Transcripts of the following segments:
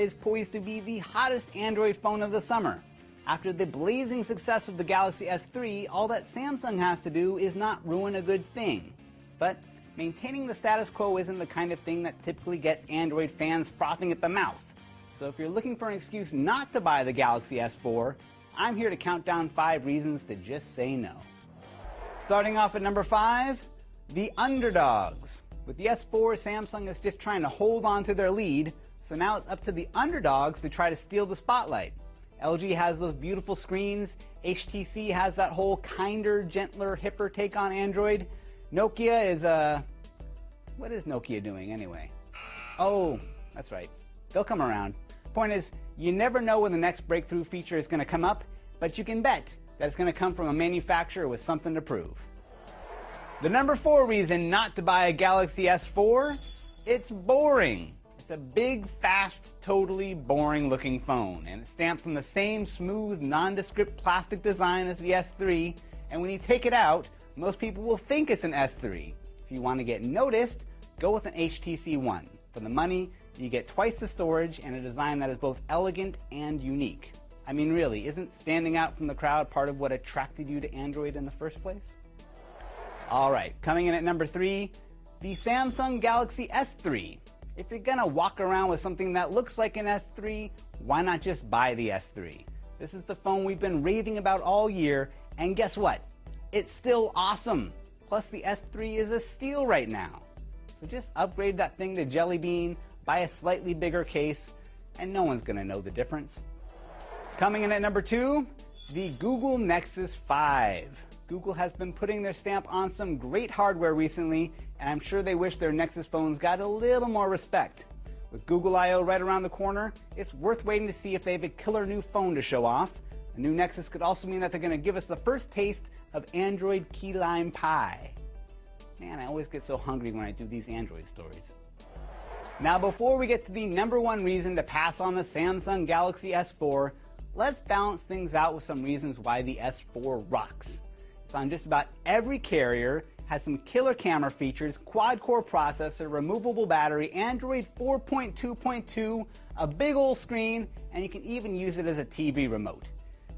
is poised to be the hottest Android phone of the summer. After the blazing success of the Galaxy S3, all that Samsung has to do is not ruin a good thing. But maintaining the status quo isn't the kind of thing that typically gets Android fans frothing at the mouth. So if you're looking for an excuse not to buy the Galaxy S4, I'm here to count down 5 reasons to just say no. Starting off at number 5, the underdogs. With the S4, Samsung is just trying to hold on to their lead, so now it's up to the underdogs to try to steal the spotlight. LG has those beautiful screens, HTC has that whole kinder, gentler, hipper take on Android. Nokia is, what is Nokia doing anyway? Oh, that's right, they'll come around. Point is, you never know when the next breakthrough feature is going to come up, but you can bet that it's going to come from a manufacturer with something to prove. The number 4 reason not to buy a Galaxy S4, it's boring. It's a big, fast, totally boring looking phone, and it's stamped from the same smooth, nondescript plastic design as the S3, and when you take it out, most people will think it's an S3. If you want to get noticed, go with an HTC One. For the money, you get twice the storage and a design that is both elegant and unique. I mean, really, isn't standing out from the crowd part of what attracted you to Android in the first place? Alright, coming in at number 3, the Samsung Galaxy S3. If you're gonna walk around with something that looks like an S3, why not just buy the S3? This is the phone we've been raving about all year, and guess what? It's still awesome! Plus the S3 is a steal right now. So just upgrade that thing to Jelly Bean, buy a slightly bigger case, and no one's gonna know the difference. Coming in at number 2, the Google Nexus 5. Google has been putting their stamp on some great hardware recently, and I'm sure they wish their Nexus phones got a little more respect. With Google I/O right around the corner, it's worth waiting to see if they have a killer new phone to show off. A new Nexus could also mean that they're going to give us the first taste of Android key lime pie. Man, I always get so hungry when I do these Android stories. Now, before we get to the number 1 reason to pass on the Samsung Galaxy S4, let's balance things out with some reasons why the S4 rocks. It's on just about every carrier, has some killer camera features, quad-core processor, removable battery, Android 4.2.2, a big old screen, and you can even use it as a TV remote.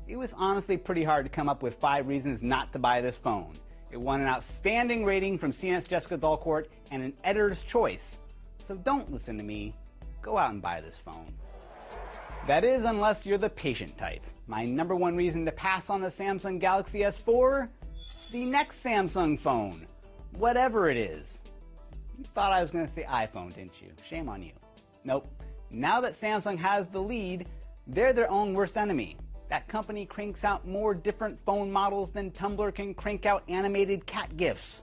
It was honestly pretty hard to come up with 5 reasons not to buy this phone. It won an outstanding rating from CNET's Jessica Dalcourt and an editor's choice. So don't listen to me, go out and buy this phone. That is, unless you're the patient type. My number 1 reason to pass on the Samsung Galaxy S4? The next Samsung phone. Whatever it is. You thought I was going to say iPhone, didn't you? Shame on you. Nope. Now that Samsung has the lead, they're their own worst enemy. That company cranks out more different phone models than Tumblr can crank out animated cat GIFs.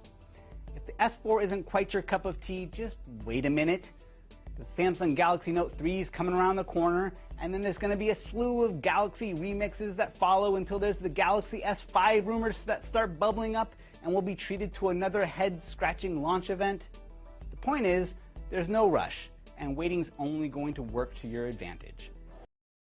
If the S4 isn't quite your cup of tea, just wait a minute. The Samsung Galaxy Note 3 is coming around the corner, and then there's going to be a slew of Galaxy remixes that follow until there's the Galaxy S5 rumors that start bubbling up, and we'll be treated to another head-scratching launch event. The point is, there's no rush, and waiting's only going to work to your advantage.